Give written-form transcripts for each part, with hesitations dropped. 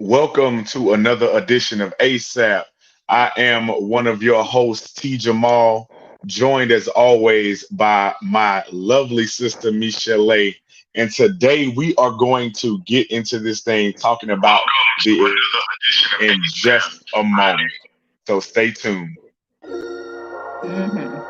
Welcome to another edition of ASAP. I am one of your hosts, T. Jamal, joined as always by my lovely sister, Michelee. And today we are going to get into this thing talking about the in just a moment. So stay tuned. Mhm.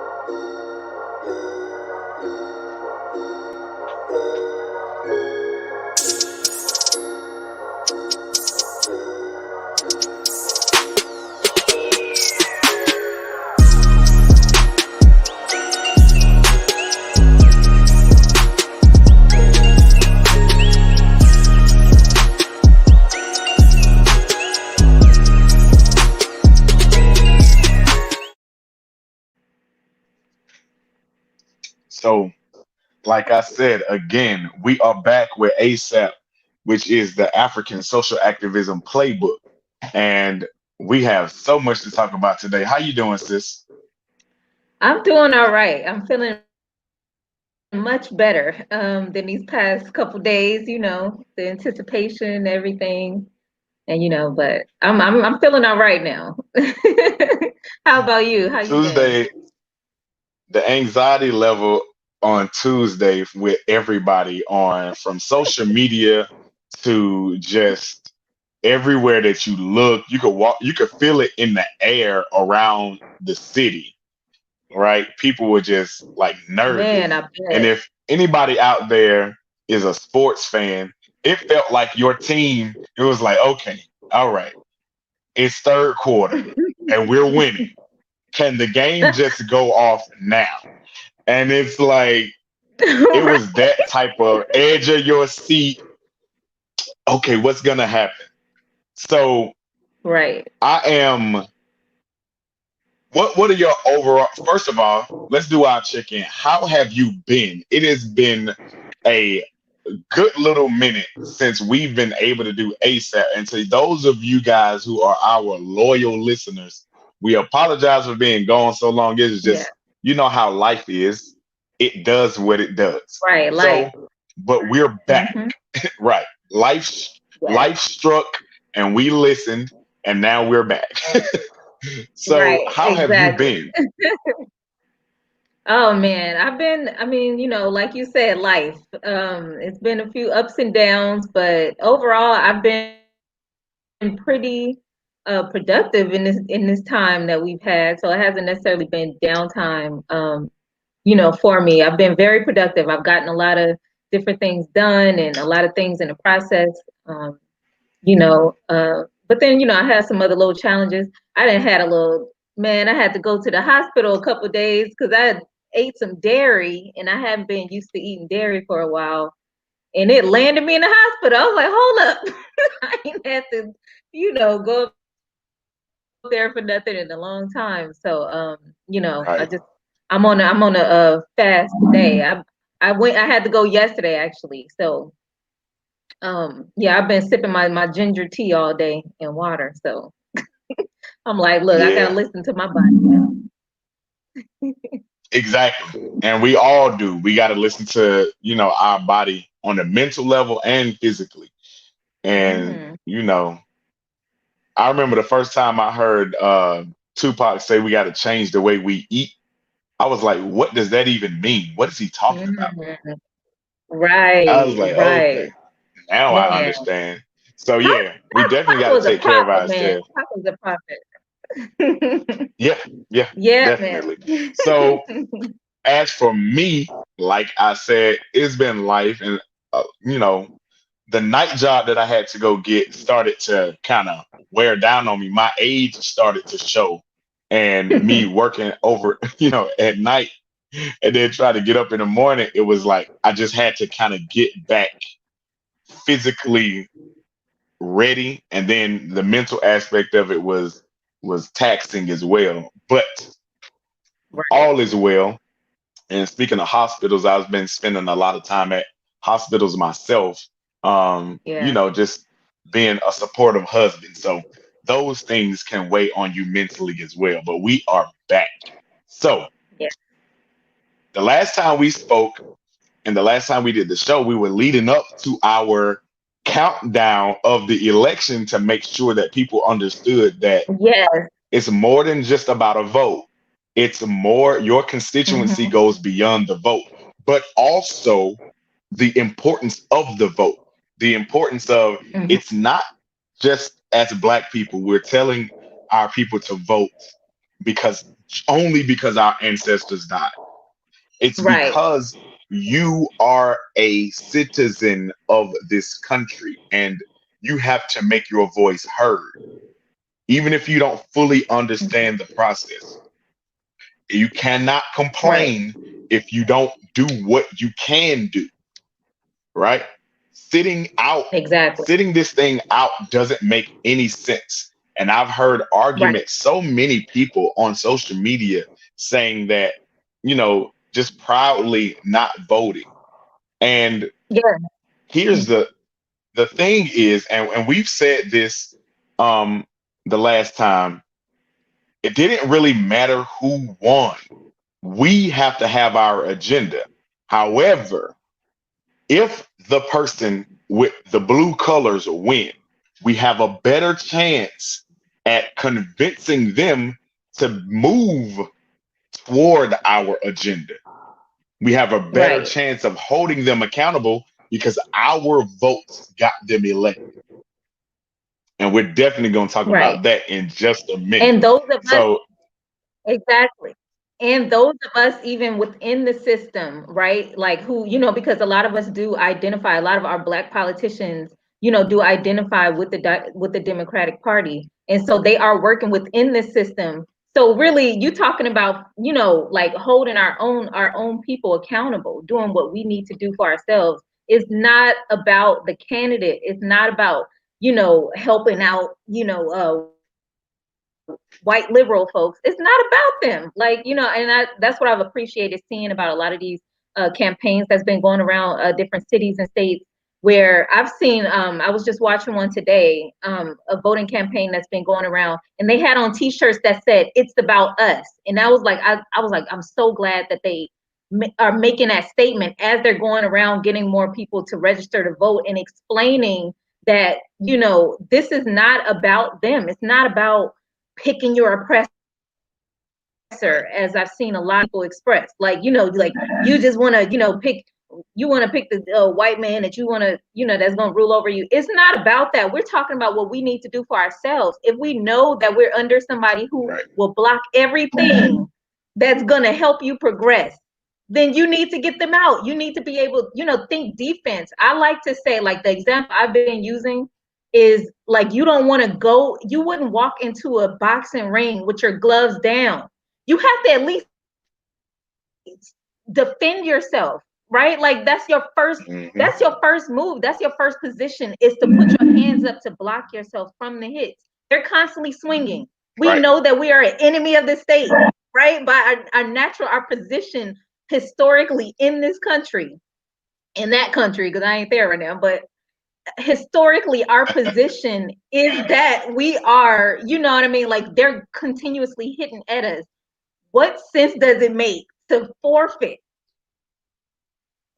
So, like I said, again, we are back with ASAP, which is the African Social Activism Playbook. And we have so much to talk about today. How you doing, sis? I'm doing all right. I'm feeling much better than these past couple days, the anticipation, everything. And but I'm feeling all right now. How about you? How you been? Tuesday, the anxiety level on Tuesday with everybody on from social media to just everywhere that you look, you could walk, you could feel it in the air around the city, right? People were just like Man, nervous. I And bet. if anybody out there is a sports fan, it felt like your team, it was like, okay, all right, it's third quarter and we're winning. Can the game just go off now? And it's like, it Right. was that type of edge of your seat. Okay, what's going to happen? So Right. I am, what are your overall, first of all, let's do our check-in. How have you been? It has been a good little minute since we've been able to do ASAP. And to those of you guys who are our loyal listeners, we apologize for being gone so long. It's Yeah. just, you know how life is. It does what it does. Right. So, Life. but we're back, Hmm. right? Yes. Life struck and we listened and now we're back. So, Right. how have you Exactly. been? Oh man, I mean, like you said, life. It's been a few ups and downs, but overall I've been pretty productive in this time that we've had. So it hasn't necessarily been downtime for me. I've been very productive. I've gotten a lot of different things done and a lot of things in the process. Um, but then, I had some other little challenges. I didn't had a little man, I had to go to the hospital a couple of days because I had ate some dairy and I haven't been used to eating dairy for a while. And it landed me in the hospital. I was like, hold up. I ain't had to, go up there for nothing in a long time. So Right. I'm on a fast today. I had to go yesterday actually. So yeah, I've been sipping my ginger tea all day and water. So I'm like, look, I gotta Yeah. listen to my body now. Exactly. And we all do. We got to listen to, our body on a mental level and physically. And, Hmm. I remember the first time I heard Tupac say we got to change the way we eat. I was like, what does that even mean? What is he talking about? Hmm. I was Right, like, right. okay, now I Man, understand. So, Pac, yeah, we Pac definitely got to was a take care of prophet, man. ourselves. Pac was a prophet. Yeah, yeah, Yeah, definitely. man. So, as for me, like I said, it's been life. And, the night job that I had to go get started to kind of wear down on me. My age started to show, and me working over, at night and then try to get up in the morning, it was like I just had to kind of get back physically ready, and then the mental aspect of it was taxing as well. But Right. all is well. And speaking of hospitals, I've been spending a lot of time at hospitals myself. Yeah. Just being a supportive husband. So those things can weigh on you mentally as well. But we are back. So Yeah. the last time we spoke and the last time we did the show, we were leading up to our countdown of the election to make sure that people understood that Yes. it's more than just about a vote. It's more, your constituency Hmm. goes beyond the vote, but also the importance of the vote. The importance of, Hmm. it's not just as Black people, we're telling our people to vote because, only because our ancestors died. It's Right. because you are a citizen of this country and you have to make your voice heard, even if you don't fully understand the process. You cannot Right. complain if you don't do what you can do, right? Sitting out, Exactly. sitting this thing out doesn't make any sense. And I've heard Right. arguments, so many people on social media saying that, just proudly not voting. And Yeah. here's the thing is, and we've said this um the last time, it didn't really matter who won. We have to have our agenda. However, if the person with the blue colors win, we have a better chance at convincing them to move toward our agenda. We have a better Right. chance of holding them accountable because our votes got them elected. And we're definitely going to talk about Right. that in just a minute. And those of us, So, exactly. And those of us even within the system, right? Like who, because a lot of us do identify, a lot of our Black politicians, do identify with with the Democratic Party. And so they are working within the system. So really you talking about, like holding our own people accountable, doing what we need to do for ourselves. It's not about the candidate. It's not about, helping out, white liberal folks. It's not about them. Like, and that's what I've appreciated seeing about a lot of these campaigns that's been going around different cities and states where I've seen, I was just watching one today, a voting campaign that's been going around, and they had on t-shirts that said, "It's about us." And I was like, I was like, I'm so glad that they are making that statement as they're going around getting more people to register to vote and explaining that, this is not about them. It's not about picking your oppressor, as I've seen a lot of people express. Like, like you just want to, pick the white man that you want to, that's going to rule over you. It's not about that. We're talking about what we need to do for ourselves. If we know that we're under somebody who right. will block everything that's going to help you progress, then you need to get them out. You need to be able, think defense. I like to say, like, the example I've been using is like, you wouldn't walk into a boxing ring with your gloves down. You have to at least defend yourself, right? Like Hmm. that's your first move. That's your first position, is to put your hands up to block yourself from the hits. They're constantly swinging. We Right. know that we are an enemy of the state, right? By our position historically in this country, in that country, because I ain't there right now, but historically our position is that we are, you know what I mean? Like, they're continuously hitting at us. What sense does it make to forfeit?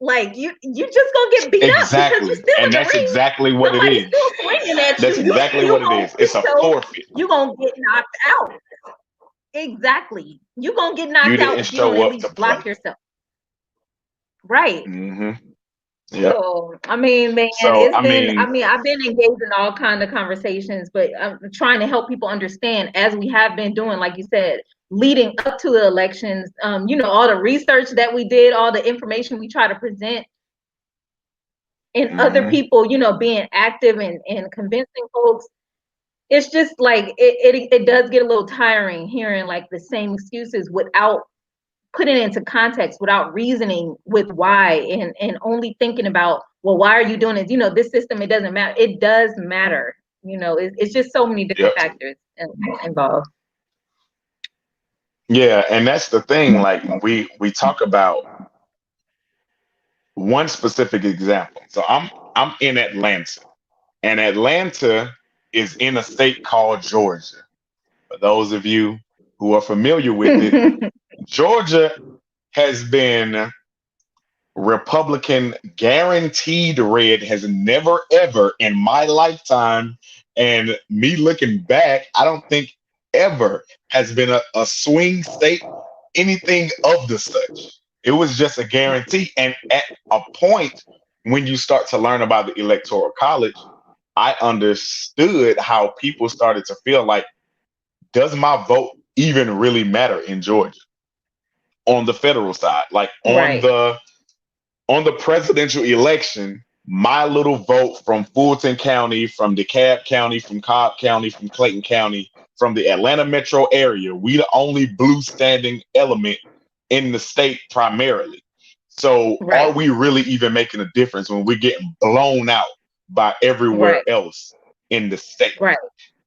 Like, you just gonna get beat up because you're Exactly. still in And the that's ring. exactly what it Somebody's is. still swinging at you. That's exactly You what it gonna is. get It's a your, forfeit. you gonna get knocked out. Exactly. You gonna get You knocked out didn't if you don't show at up to least block play. yourself. Right. Hmm. Yep. So, I mean, man, So, I mean, I've been engaged in all kind of conversations, but I'm trying to help people understand, as we have been doing, like you said, leading up to the elections, all the research that we did, all the information we try to present, and other mhm. people, being active and convincing folks. It's just like, it does get a little tiring hearing like the same excuses without putting it into context, without reasoning with why, and only thinking about, well, why are you doing it? This system, it doesn't matter. It does matter. It's just so many different Yep. factors involved. Yeah, and that's the thing. Like, we talk about one specific example. So I'm in Atlanta, and Atlanta is in a state called Georgia. For those of you who are familiar with it, Georgia has been Republican guaranteed red has never ever in my lifetime, and me looking back, I don't think ever has been a swing state, anything of the such. It was just a guarantee. And at a point when you start to learn about the electoral college, I understood how people started to feel like, does my vote even really matter in Georgia on the federal side? Like Right. on the presidential election, my little vote from Fulton County, from DeKalb County, from Cobb County, from Clayton County, from the Atlanta metro area, we the only blue standing element in the state primarily. So are Right. we really even making a difference when we're getting blown out by everywhere Right. else in the state? Right.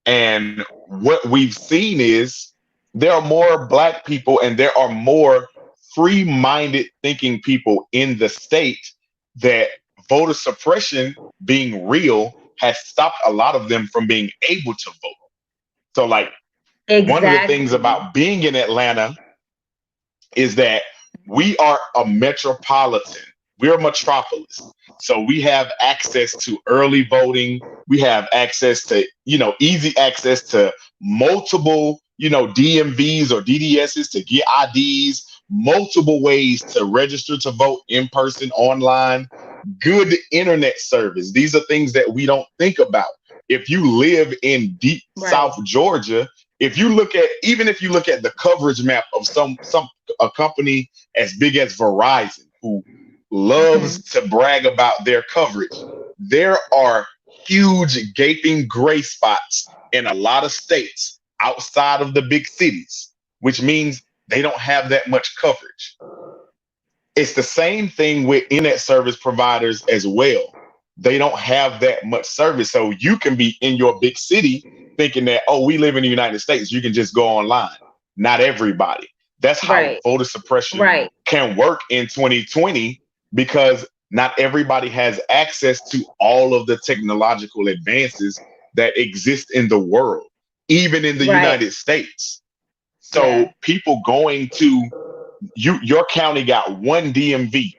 And what we've seen is there are more Black people and there are more free minded thinking people in the state that voter suppression being real has stopped a lot of them from being able to vote. So, like, one of the things Exactly. about being in Atlanta is that we are a metropolitan. We're a metropolis. So we have access to early voting. We have access to, easy access to multiple, DMVs or DDSs to get IDs, multiple ways to register to vote in person, online, good internet service. These are things that we don't think about. If you live in deep Right. South Georgia, if you look at the coverage map of some a company as big as Verizon, who loves Hmm. to brag about their coverage, there are huge gaping gray spots in a lot of states outside of the big cities, which means they don't have that much coverage. It's the same thing with internet service providers as well. They don't have that much service. So you can be in your big city thinking that, oh, we live in the United States, you can just go online. Not everybody. That's how Right. voter suppression Right. can work in 2020, because not everybody has access to all of the technological advances that exist in the world, even in the Right. United States. Yeah. So people going to your county got one DMV,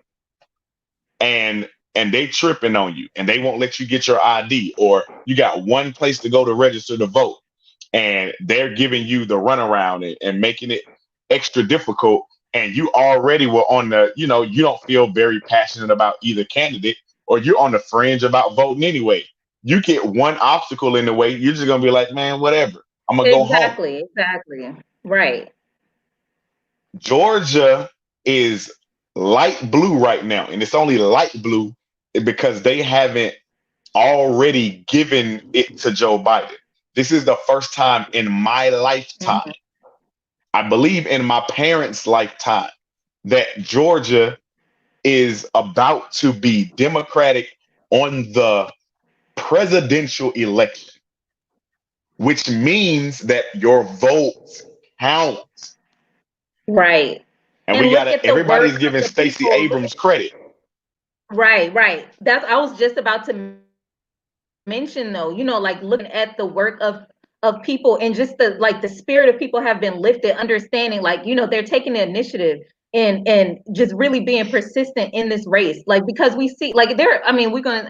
and they tripping on you and they won't let you get your ID, or you got one place to go to register to vote and they're giving you the runaround and making it extra difficult, and you already were on the, you don't feel very passionate about either candidate, or you're on the fringe about voting anyway. You get one obstacle in the way, you're just gonna be like, man, whatever, I'm gonna go home. Exactly. Exactly. Right. Georgia is light blue right now, and it's only light blue because they haven't already given it to Joe Biden. This is the first time in my lifetime, Hmm. I believe in my parents' lifetime, that Georgia is about to be Democratic on the presidential election, which means that your vote counts. Right. And And we got look to, at the everybody's work of giving the Stacey people. Look Abrams credit. Right, right. That's I was just about to mention though, like looking at the work of people, and just the spirit of people have been lifted, understanding, like, they're taking the initiative and just really being persistent in this race. Like, because we see, like, I mean, we're gonna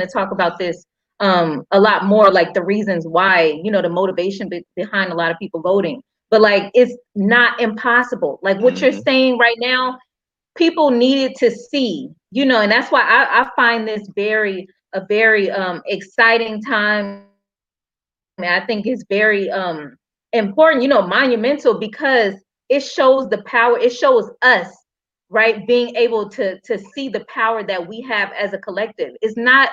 talk about this a lot more, like the reasons why, the motivation behind a lot of people voting. But like, it's not impossible. Like what you're Mm-hmm. saying right now, people needed to see, and that's why I find this a very exciting time. I think it's very important, monumental, because it shows the power, it shows us, right, being able to see the power that we have as a collective. It's not,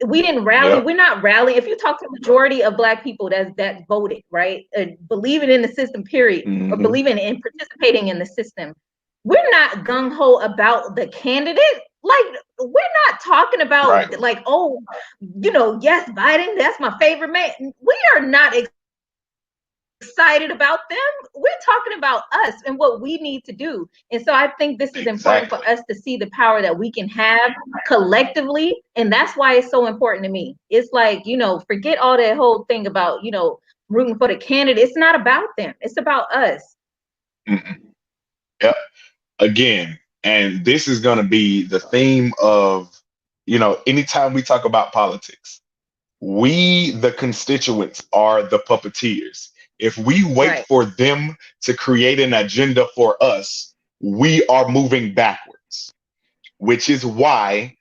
we didn't rally, Yep. we're not rallying. If you talk to the majority of Black people that voted, right, believing in the system, period, or Mm-hmm. believing in participating in the system, we're not gung-ho about the candidate. Like, we're not talking Right. about, like, oh, yes, Biden, that's my favorite man. We are not excited about them. We're talking about us and what we need to do. And so I think this is important for Exactly. us to see the power that we can have collectively. And that's why it's so important to me. It's like, forget all that whole thing about, rooting for the candidate. It's not about them. It's about us. Mm-mm. Yep. Again. And this is going to be the theme of, anytime we talk about politics, we, the constituents, are the puppeteers. If we wait Right. for them to create an agenda for us, we are moving backwards, which is why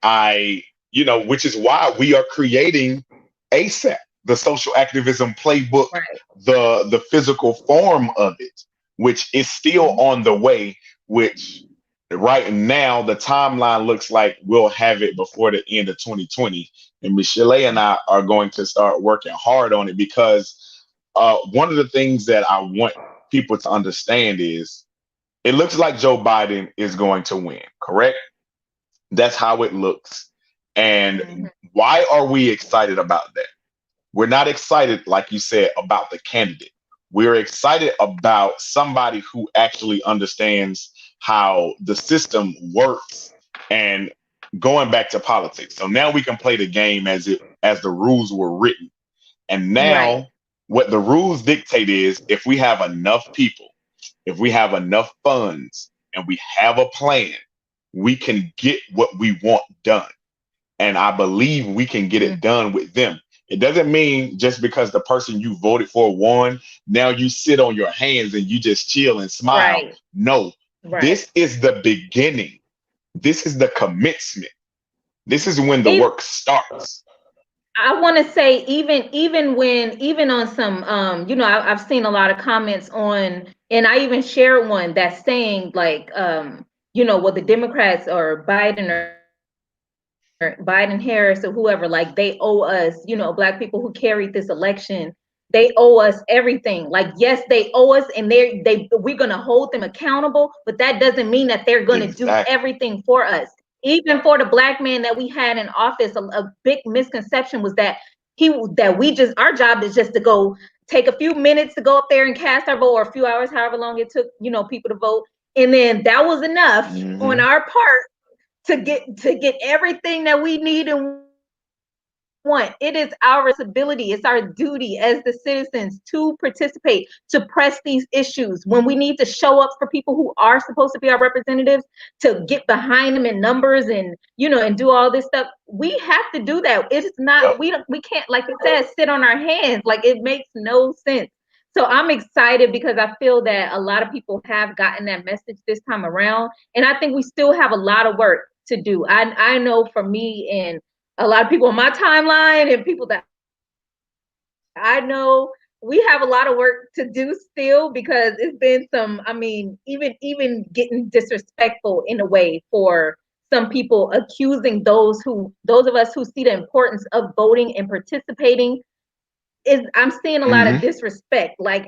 I, which is why we are creating ASAP, the social activism playbook, Right. the physical form of it, which is still Mhm. on the way, which right now the timeline looks like we'll have it before the end of 2020. And Michelee and I are going to start working hard on it because one of the things that I want people to understand is it looks like Joe Biden is going to win, correct? That's how it looks. Mhm. And why are we excited about that? We're not excited, like you said, about the candidate. We're excited about somebody who actually understands how the system works and going back to politics. So now we can play the game as the rules were written. And Right. now what the rules dictate is if we have enough people, if we have enough funds, and we have a plan, we can get what we want done. And I believe we can get it Mm. done with them. It doesn't mean just because the person you voted for won, now you sit on your hands and you just chill and smile. Right. No, Right. this is the beginning. This is the commencement. This is when the Even work starts. I want to say even on some I've seen a lot of comments on, and I even shared one that's saying like well, the Democrats or Biden Harris or whoever, like they owe us, black people who carried this election, they owe us everything. Like, yes, they owe us, and we're gonna hold them accountable, but that doesn't mean that they're gonna do Exactly. everything for us. Even for the black man that we had in office, a big misconception was that we just, our job is just to go take a few minutes to go up there and cast our vote, or a few hours, however long it took, people to vote, and then that was enough on Hmm. our part to get everything that we need and want. It is our responsibility, it's our duty as the citizens to participate, to press these issues when we need to show up for people who are supposed to be our representatives, to get behind them in numbers and and do all this stuff. We have to do that. It's not, Yep. we can't, like it says, sit on our hands. Like, it makes no sense. So I'm excited because I feel that a lot of people have gotten that message this time around. And I think we still have a lot of work to do. I know for me and a lot of people on my timeline and people that I know, we have a lot of work to do still, because it's been some, I mean, even getting disrespectful in a way for some people, accusing those of us who see the importance of voting and participating. I'm seeing a lot of Hmm. disrespect, like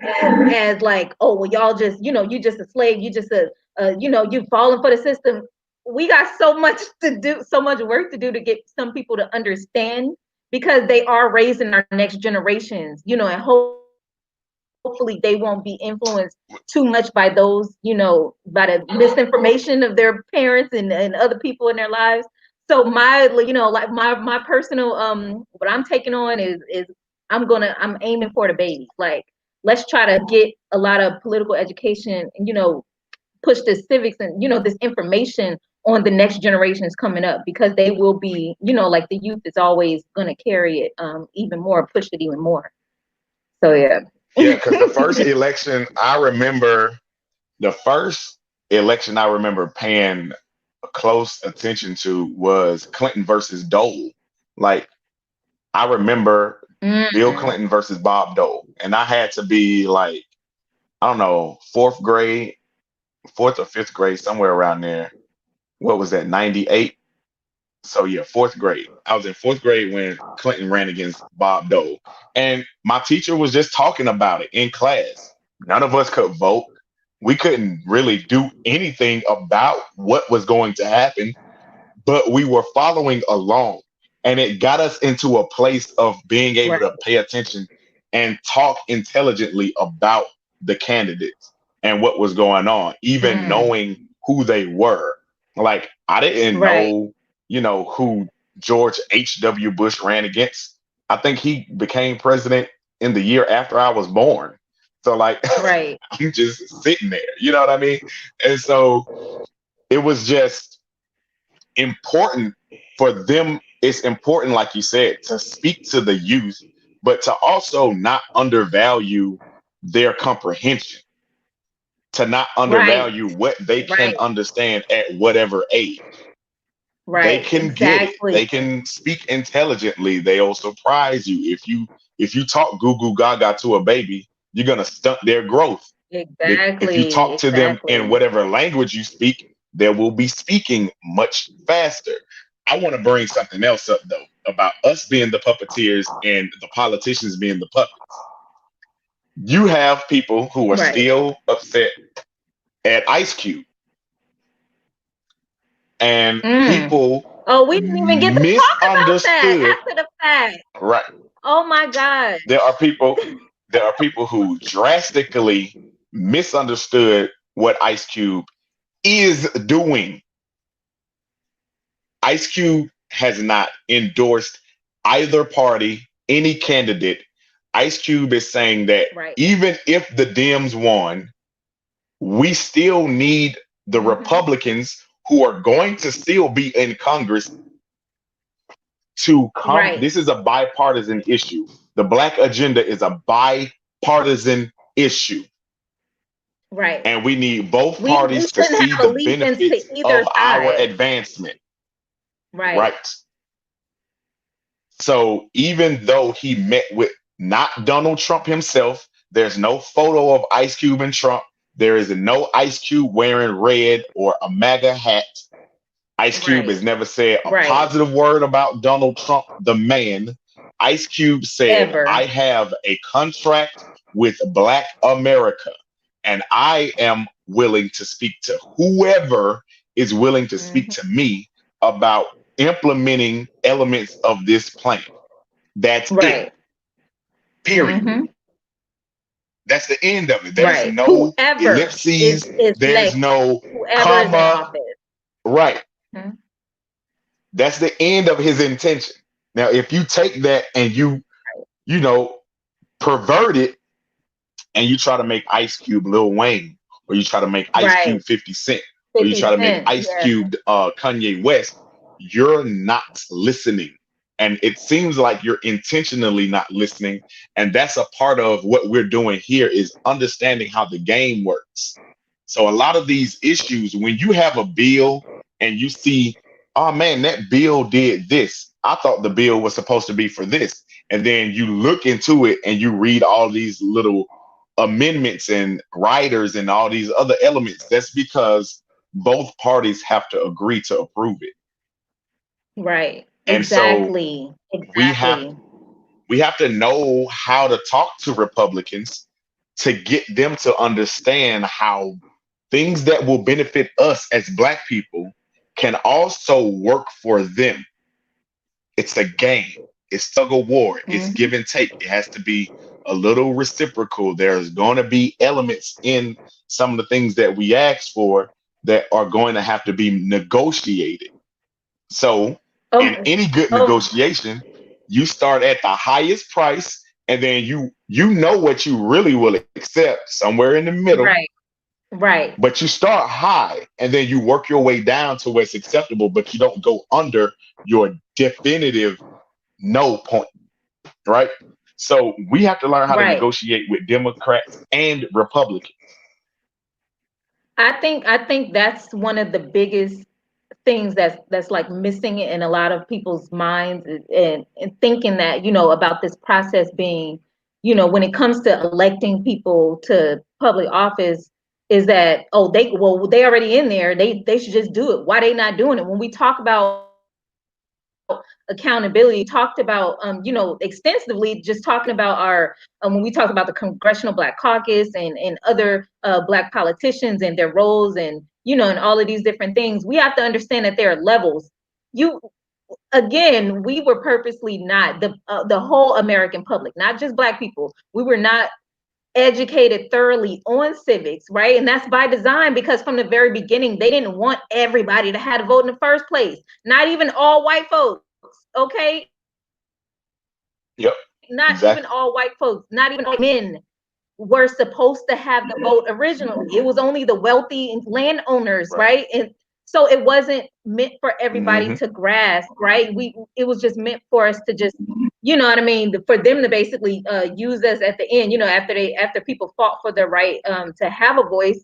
as like, oh well, y'all just, you just a slave, you just you falling for the system. We got so much to do, so much work to do, to get some people to understand, because they are raising our next generations, and hopefully they won't be influenced too much by those, by the misinformation of their parents and other people in their lives. So like my personal what I'm taking on is I'm aiming for the babies. Like, let's try to get a lot of political education and push this civics and this information on the next generations coming up, because they will be, like the youth is always going to carry it even more, push it even more. So yeah. Yeah, because the first election I remember paying close attention to was Clinton versus Dole. Like, I remember Bill Mm. Clinton versus Bob Dole, and I had to be like, I don't know, fourth grade, fourth or fifth grade, somewhere around there. What was that, 98? So yeah, fourth grade. I was in fourth grade when Clinton ran against Bob Dole. And my teacher was just talking about it in class. None of us could vote. We couldn't really do anything about what was going to happen, but we were following along. And it got us into a place of being able Right. to pay attention and talk intelligently about the candidates and what was going on, even Mm. knowing who they were. Like, I didn't Right. know, who George H.W. Bush ran against. I think he became president in the year after I was born. So, like, Right. I'm just sitting there, you know what I mean? And so It was just important for them. It's important, like you said, to speak to the youth, but to also not undervalue their comprehension, to not Right. undervalue what they can Right. understand at whatever age. They Right. can get it. Exactly. They can speak intelligently. They'll surprise you. If you talk goo goo gaga to a baby, you're gonna stunt their growth. If you Exactly. talk to them in Exactly. whatever language you speak, they will be speaking much faster. I want to bring something else up though about us being the puppeteers and the politicians being the puppets. You have people who are Right. still upset at Ice Cube, and Mm. people Oh, we didn't even get to talk about that misunderstood. after the fact. Right. Oh my God. There are people there are people who drastically misunderstood what Ice Cube is doing. Ice Cube has not endorsed either party, any candidate. Ice Cube is saying that Right. even if the Dems won, we still need the Mm-hmm. Republicans who are going to still be in Congress to come. Right. This is a bipartisan issue. The Black agenda is a bipartisan issue. Right. And we need both We parties to shouldn't see have the allegiance to benefits either of our side. advancement. Right. Right. So even though he met with not Donald Trump himself, there's no photo of Ice Cube and Trump. There is no Ice Cube wearing red or a MAGA hat. Ice Cube Right. has never said a Right. positive word about Donald Trump, the man. Ice Cube said, I Ever. have a contract with Black America, and I am willing to speak to whoever is willing to speak Mm-hmm. to me about implementing elements of this plan. That's it. Right. Period. Mm-hmm. That's the end of it. There's Right. no Whoever ellipses. is There's elected, no whoever is in comma. office. Right. Mhm. That's the end of his intention. Now, if you take that and you know, pervert it and you try to make Ice Cube Lil Wayne, or you try to make Ice Right. Cube 50 Cent, or you 50 try to make Cent. Ice Yeah. Cube Kanye West, you're not listening. And it seems like you're intentionally not listening. And that's a part of what we're doing here is understanding how the game works. So a lot of these issues, when you have a bill and you see, oh man, that bill did this. I thought the bill was supposed to be for this. And then you look into it and you read all these little amendments and riders and all these other elements. That's because both parties have to agree to approve it. Right. And so Exactly. we have Exactly. we have to know how to talk to Republicans to get them to understand how things that will benefit us as Black people can also work for them. It's a game. It's tug of war. It's Mm-hmm. give and take. It has to be a little reciprocal. There's going to be elements in some of the things that we ask for that are going to have to be negotiated. So, in Oh, any good oh, negotiation, you start at the highest price, and then you know what you really will accept somewhere in the middle, right. Right. but you start high, and then you work your way down to what's acceptable, but you don't go under your definitive no point, right? So we have to learn how to Right. negotiate with Democrats and Republicans. I think that's one of the biggest things that's like missing in a lot of people's minds, and thinking that, about this process being, when it comes to electing people to public office, is that, oh, they already in there, they should just do it. Why they not doing it? When we talk about accountability, talked about, extensively, just talking about our, when we talk about the Congressional Black Caucus and other Black politicians and their roles, and all of these different things, we have to understand that there are levels. You Again, we were purposely not the whole American public, not just Black people. We were not educated thoroughly on civics, right? And that's by design, because from the very beginning, they didn't want everybody to have a vote in the first place. Not even all white folks, okay? Not even Yep, all white folks, exactly. not even all men were supposed to have the vote originally. It was only the wealthy and landowners, Right. right? And So it wasn't meant for everybody Mm-hmm. to grasp, right? It was just meant for us to just, you know what I mean, for them to basically use us at the end, you know, after people fought for the right to have a voice.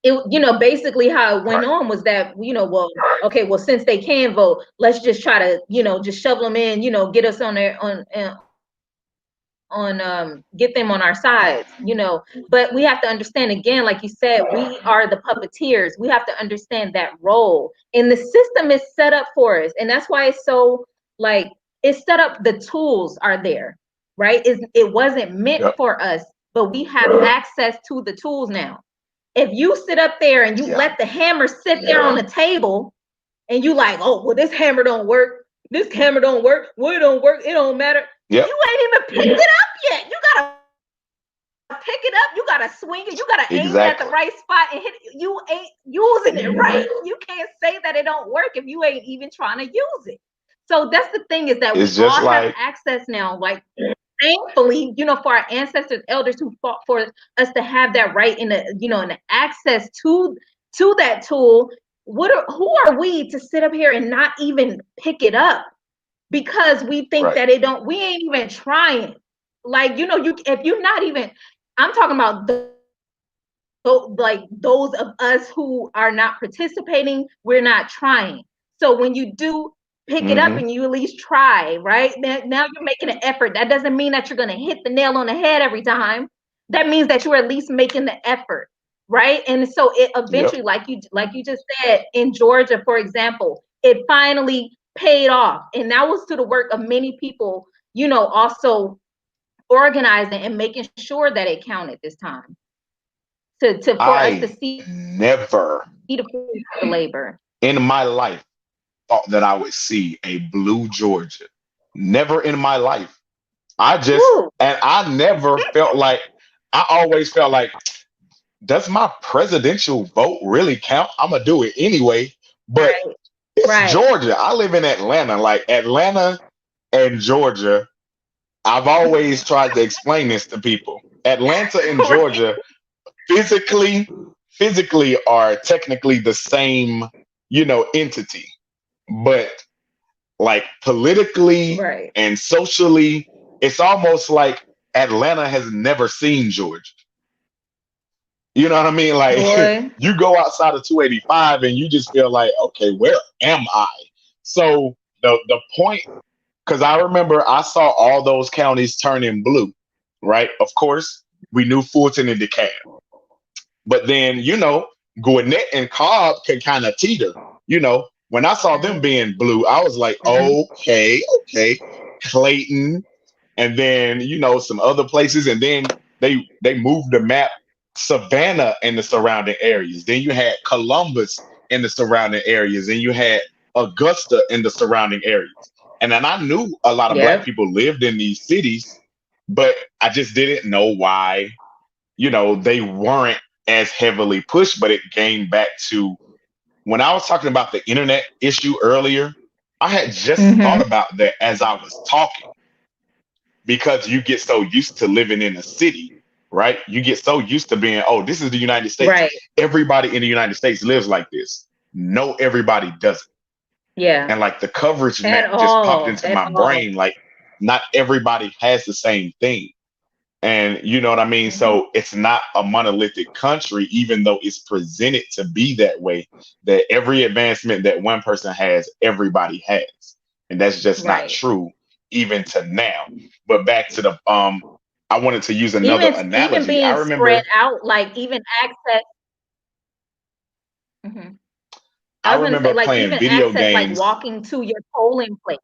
It, you know, basically how it went Right. on was that, you know, well, okay, well, since they can vote, let's just try to, you know, just shovel them in, you know, get us on their get them on our sides, you know. But we have to understand, again, like you said, we are the puppeteers. We have to understand that role, and the system is set up for us, and that's why it's so, like, it's set up, the tools are there, right? It wasn't meant Yep. for us, but we have access to the tools now. If you sit up there and you Yeah. let the hammer sit there on the table, and you like, oh, well, this hammer don't work, this hammer don't work, well, it don't work, it don't matter. Yep. You ain't even picked it up yet. You gotta pick it up, you gotta swing it, you gotta aim it at the Exactly. right spot and hit it. You ain't using it right. You can't say that it don't work if you ain't even trying to use it. So that's the thing, is that we It's just all have like access now. Like, thankfully, you know, for our ancestors, elders who fought for us to have that right in the, you know, in the access to that tool. Who are we to sit up here and not even pick it up because we think right. that it don't, we ain't even trying. Like, you know, if you're not even, I'm talking about like those of us who are not participating, we're not trying. So when you do pick it up Mm-hmm. and you at least try, right? Now you're making an effort. That doesn't mean that you're going to hit the nail on the head every time. That means that you're at least making the effort, right? And so it Yep. eventually, like you just said, in Georgia, for example, it finally paid off. And that was to the work of many people, you know, also organizing and making sure that it counted this time, to for us to I see never the fruits of the labor. in my life thought that I would see a blue Georgia. Never in my life. Woo. And I never felt like, I always felt like, does my presidential vote really count? I'm going to do it anyway. But Right, it's right. Georgia. I live in Atlanta. Like Atlanta and Georgia, I've always tried to explain this to people. Atlanta and Right, Georgia physically, physically are technically the same, you know, entity. But like politically right. and socially, it's almost like Atlanta has never seen Georgia. You know what I mean? Like Boy. you go outside of 285 and you just feel like, okay, where am I? So the point, because I remember I saw all those counties turning blue, right? Of course, we knew Fulton and DeKalb, but then you know Gwinnett and Cobb can kind of teeter. You know, when I saw them being blue, I was like, Mhm. okay, okay, Clayton, and then you know some other places, and then they moved the map, Savannah and the surrounding areas. Then you had Columbus in the surrounding areas, and you had Augusta in the surrounding areas. And then I knew a lot of black Yep. people lived in these cities, but I just didn't know why, you know, they weren't as heavily pushed. But it came back to when I was talking about the internet issue earlier, I had just thought Mhm. about that as I was talking, because you get so used to living in a city, right? You get so used to being, oh, this is the United States. Right. Everybody in the United States lives like this. No, everybody doesn't. Yeah. And like the coverage map At just popped all. into At my all. brain. Like not everybody has the same thing. And you know what I mean? Mhm. So it's not a monolithic country, even though it's presented to be that way, that every advancement that one person has, everybody has. And that's just not Right. true even to now. But back to the I wanted to use another Even analogy. I being spread remember out, like even access. Mhm. I I was gonna say, remember like playing even video access, like games. walking to your polling place.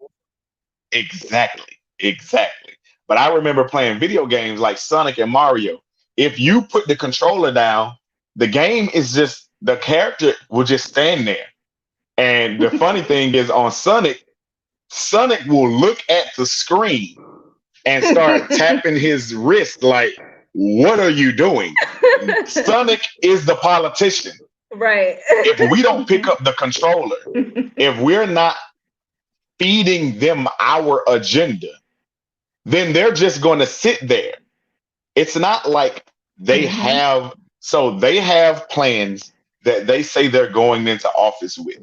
Exactly. Exactly. But I remember playing video games like Sonic and Mario. If you put the controller down, the game is just the character will just stand there. And the funny thing is on Sonic, Sonic will look at the screen and start tapping his wrist like, what are you doing? Sonic is the politician. Right. If we don't pick up the controller, if we're not feeding them our agenda, then they're just going to sit there. It's not like they Mhm. have, so they have plans, that they say they're going into office with.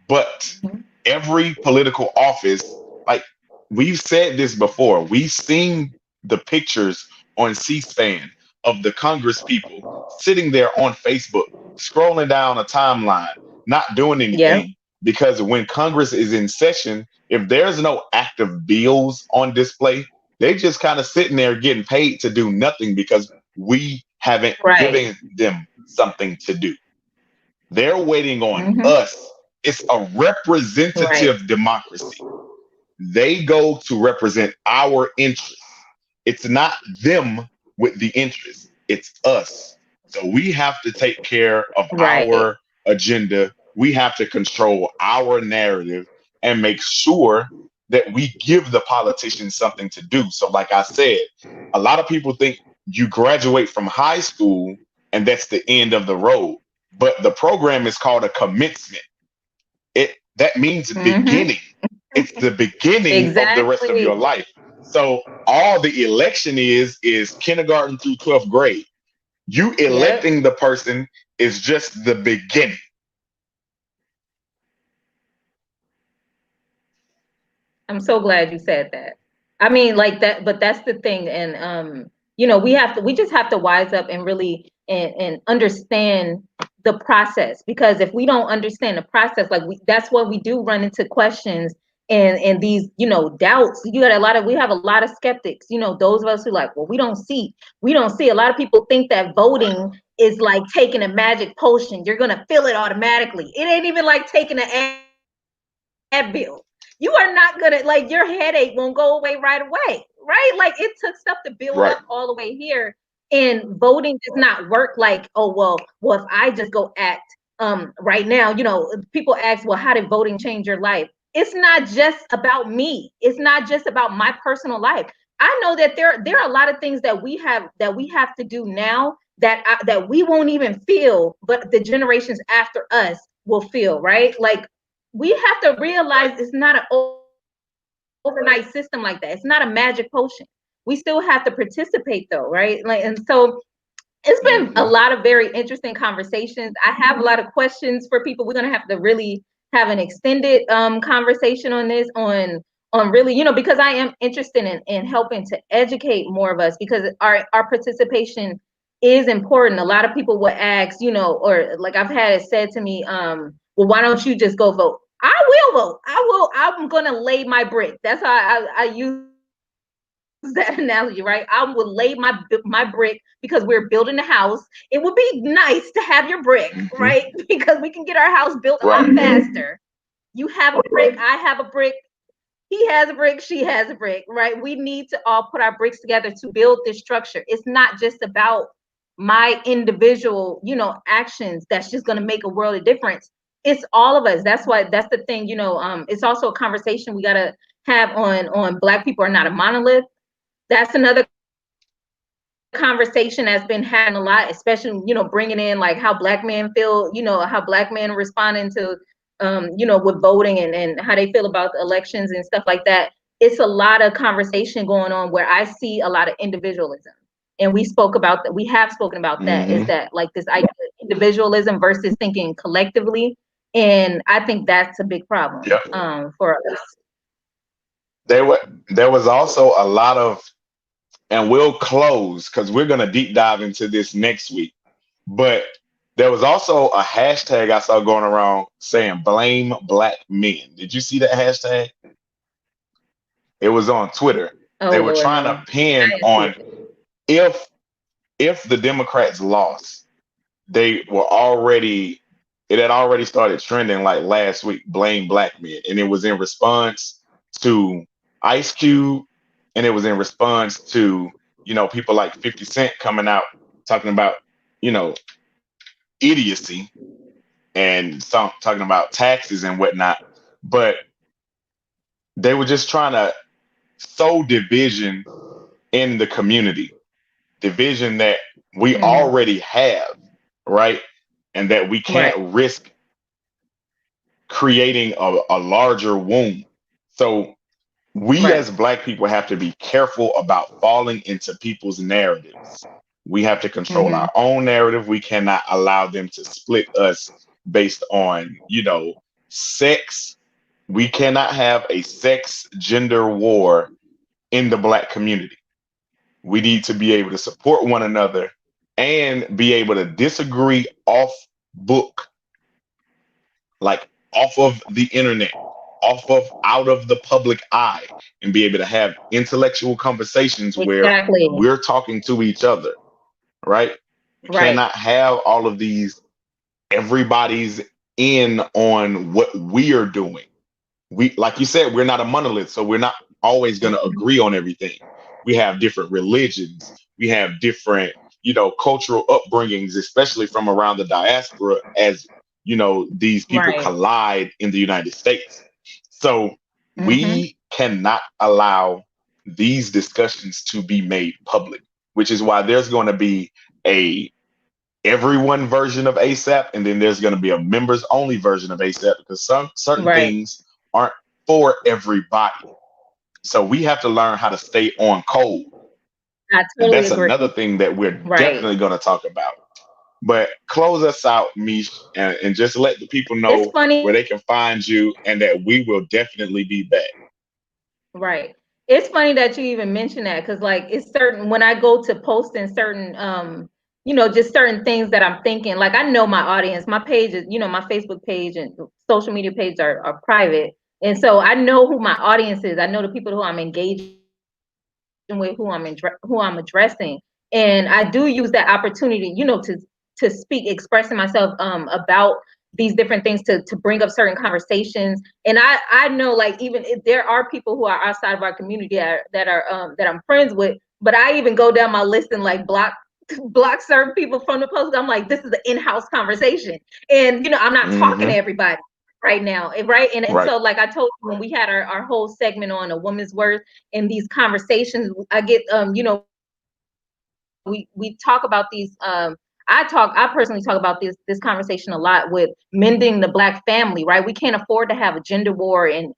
But Mhm. every political office, like we've said this before, we've seen the pictures on C-SPAN of the Congress people sitting there on Facebook, scrolling down a timeline, not doing Yep. anything. Because when Congress is in session, if there's no active bills on display, they just kind of sitting there getting paid to do nothing because we haven't Right. given them something to do. They're waiting on Hmm. us. It's a Right. representative democracy. They go to represent our interests. It's not them with the interests, it's us. So we have to take care of Right. our agenda. We have to control our narrative and make sure that we give the politicians something to do. So, like I said, a lot of people think you graduate from high school and that's the end of the road. But the program is called a commencement. It that means Hmm. beginning. It's the beginning of the rest of your Exactly. life. So all the election is kindergarten through 12th grade. You Yep. electing the person is just the beginning. I'm so glad you said that. I mean, like that, but that's the thing. And we just have to wise up and really and understand the process, because if we don't understand the process, like that's what we do run into questions and these, doubts. We have a lot of skeptics, those of us who like, well, we don't see. A lot of people think that voting is like taking a magic potion. You're gonna feel it automatically. It ain't even like taking an Advil. You are not gonna, like, your headache won't go away right away, right? Like, it took stuff to build up Right, all the way here. And voting does not work like, oh, well, if I just go act right now, people ask, well, how did voting change your life? It's not just about me. It's not just about my personal life. I know that there are a lot of things that we have to do now that we won't even feel, but the generations after us will feel, right? Like, we have to right. realize it's not an overnight system like that. It's not a magic potion. We still have to participate though, right? Like, and so it's been a lot of Hmm. very interesting conversations. I have a lot of questions for people. We're gonna have to really have an extended conversation on this, on really, because I am interested in helping to educate more of us, because our participation is important. A lot of people would ask, or like I've had it said to me, well, why don't you just go vote? I will vote. I'm gonna lay my brick. That's how I use that analogy, right? I would lay my brick because we're building a house. It would be nice to have your brick, right? Hmm. Because we can get our house built a lot Right. faster. You have a brick, I have a brick, he has a brick, she has a brick, right? We need to all put our bricks together to build this structure. It's not just about my individual, actions that's just going to make a world of difference. It's all of us. That's the thing, it's also a conversation we got to have on Black people are not a monolith. That's another conversation that's been happening a lot, especially, bringing in like how Black men feel, how Black men responding to with voting and how they feel about the elections and stuff like that. It's a lot of conversation going on where I see a lot of individualism. And we have spoken about that, is Hmm. that like this idea of individualism versus thinking collectively. And I think that's a big problem Yep. for us. There was also a lot of, and we'll close because we're gonna deep dive into this next week. But there was also a hashtag I saw going around saying blame black men. Did you see that hashtag? It was on Twitter. Oh They were Lord, trying no, to pin I didn't see on it. if if the Democrats lost, they were already it had already started trending like last week, blame black men. And it was in response to Ice Cube, and it was in response to, people like 50 Cent coming out talking about, you know, idiocy and some talking about taxes and whatnot. But they were just trying to sow division in the community, division that we Mm, already have, right? And that we right, can't risk creating a larger wound. So we right. as black people have to be careful about falling into people's narratives. We have to control Mm-hmm. our own narrative. We cannot allow them to split us based on, sex. We cannot have a sex gender war in the Black community. We need to be able to support one another and be able to disagree off book, like off of the internet, off of out of the public eye, and be able to have intellectual conversations where Exactly. we're talking to each other, right? We Right. cannot have all of these, everybody's in on what we are doing. We, like you said, we're not a monolith, so we're not always going to Mhm. agree on everything. We have different religions, we have different, cultural upbringings, especially from around the diaspora, as these people Right. collide in the United States. So Mm-hmm. we cannot allow these discussions to be made public, which is why there's going to be a everyone version of ASAP, and then there's going to be a members only version of ASAP, because some certain Right. things aren't for everybody. So we have to learn how to stay on code. I And totally that's agree. another thing that we're Right. definitely going to talk about. But close us out, Mish, and just let the people It's know funny. where they can find you, and that we will definitely be back. Right. It's funny that you even mentioned that, because like it's certain when I go to post in certain just certain things that I'm thinking, like I know my audience, my page is, my Facebook page and social media page are private. And so I know who my audience is. I know the people who I'm engaging with, who I'm addressing. And I do use that opportunity, to speak, expressing myself about these different things, to bring up certain conversations. And I know, like, even if there are people who are outside of our community that I'm friends with, but I even go down my list and like block certain people from the post. I'm like, this is an in-house conversation, and I'm not talking to Hmm. everybody right now, right? And Right. so, like I told you, when we had our whole segment on a woman's worth in these conversations, I get we talk about these I personally talk about this conversation a lot with mending the Black family, right? We can't afford to have a gender war and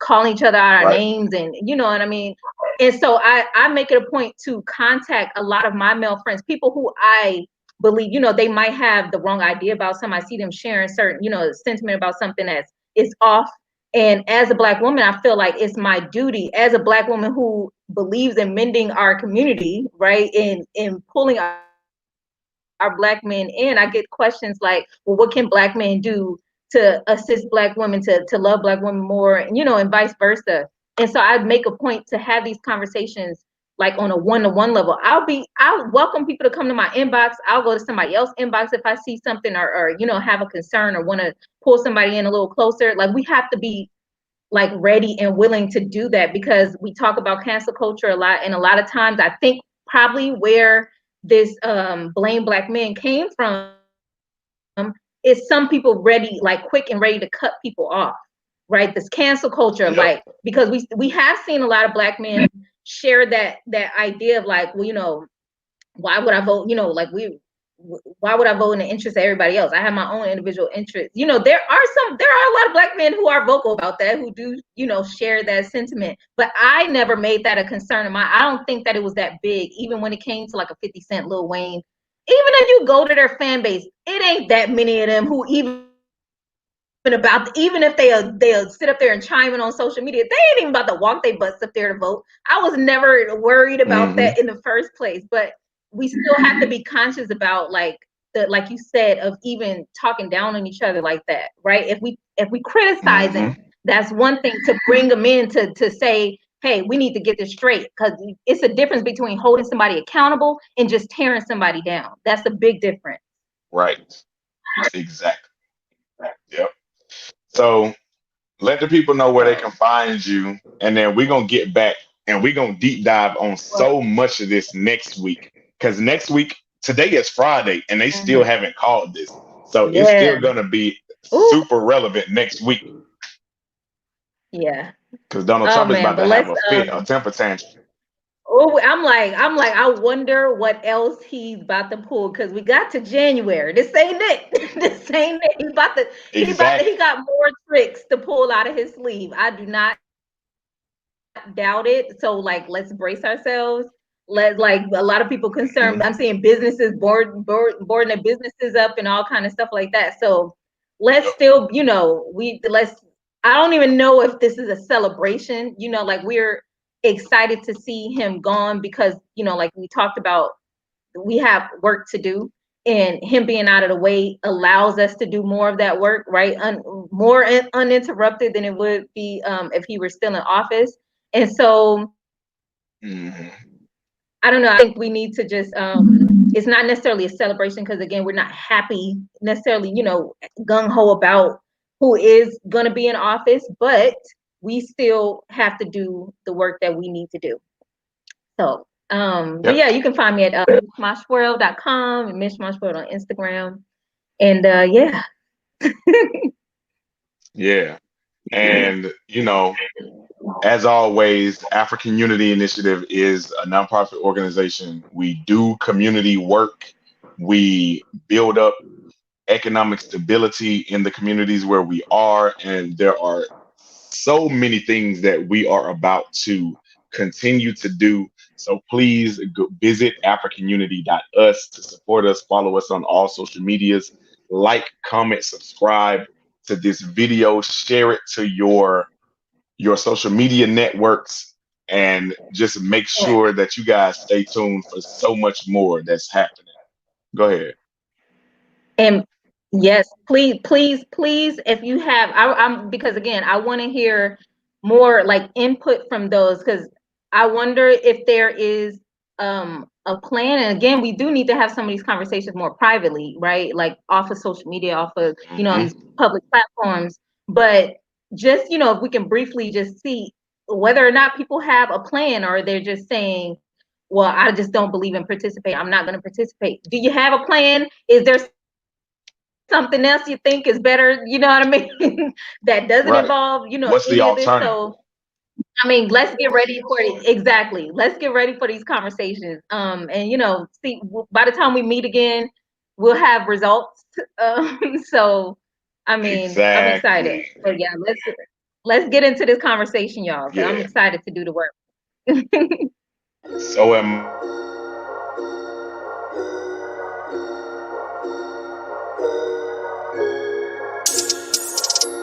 calling each other out our Right. names, and you know what I mean. And so I make it a point to contact a lot of my male friends, people who I believe, they might have the wrong idea about something. I see them sharing certain, sentiment about something that is off. And as a Black woman, I feel like it's my duty as a Black woman who believes in mending our community, right? And pulling our Black men in. I get questions like, well, what can Black men do to assist Black women to love Black women more, and vice versa. And so I make a point to have these conversations like on a one-to-one level. I'll welcome people to come to my inbox. I'll go to somebody else's inbox if I see something, or have a concern or want to pull somebody in a little closer. Like, we have to be like ready and willing to do that, because we talk about cancel culture a lot, and a lot of times I think probably where this blame Black men came from is some people ready, like quick and ready to cut people off, right? This cancel culture, Yep. like, because we have seen a lot of Black men share that idea of like, well, why would I vote? Like, why would I vote in the interest of everybody else? I have my own individual interests. There are a lot of Black men who are vocal about that, who do, share that sentiment. But I never made that a concern of mine. I don't think that it was that big, even when it came to like a 50 Cent, Lil Wayne. Even if you go to their fan base, it ain't that many of them who even if they'll sit up there and chime in on social media, they ain't even about to walk their butts up there to vote. I was never worried about Hmm. that in the first place, but we still have to be conscious about like you said, of even talking down on each other like that, right? If we Hmm. criticizing, that's one thing. To bring them in to say, hey, we need to get this straight, because it's a difference between holding somebody accountable and just tearing somebody down. That's a big difference. Right. Exactly. Yep. So let the people know where they can find you, and then we're gonna get back and we're gonna deep dive on so much of this next week. Because next week, today is Friday, and they still Mhm. haven't called this, so it's Yeah. still gonna be Ooh. super relevant next week. Yeah. Because Donald Oh Trump is man, about but to have let's a fit, a temper tantrum. oh, I'm like I wonder what else he's about to pull, because we got to January. This ain't it. This ain't it. He Exactly. got more tricks to pull out of his sleeve. I do not doubt it. So like, let's brace ourselves. like a lot of people concerned. I'm seeing businesses boarding their businesses up and all kind of stuff like that. So let's Yep. still, let's. I don't even know if this is a celebration. Like we're excited to see him gone because like we talked about, we have work to do, and him being out of the way allows us to do more of that work, right? More uninterrupted than it would be if he were still in office. And so Mm-hmm. I don't know. I think we need to just it's not necessarily a celebration because again, we're not happy necessarily, gung ho about who is gonna be in office, but we still have to do the work that we need to do. So but Yep. yeah, you can find me at mishmashworld.com and mishmashworld on Instagram. And yeah. Yeah. And as always, African Unity Initiative is a nonprofit organization. We do community work. We build up economic stability in the communities where we are, and there are so many things that we are about to continue to do. So please go visit africanunity.us to support us. Follow us on all social medias. Like, comment, subscribe to this video. Share it to your social media networks, and just make sure that you guys stay tuned for so much more that's happening. Go ahead. And yes, please, please, please, if you have, I'm because again, I want to hear more like input from those because I wonder if there is a plan. And again, we do need to have some of these conversations more privately, right? Like off of social media, off of on Hmm. these public platforms. But just if we can briefly just see whether or not people have a plan, or they're just saying, well, I just don't believe in participating, I'm not going to participate. Do you have a plan? Is there something else you think is better, what I mean, that doesn't involve, Right. any of this? What's the So alternative? I mean, let's get ready for it. Exactly. Let's get ready for these conversations. And see, by the time we meet again, we'll have results. So I mean, I'm excited. Exactly. So yeah, let's get into this conversation, y'all. 'Cause I'm Yeah. excited to do the work. So am I.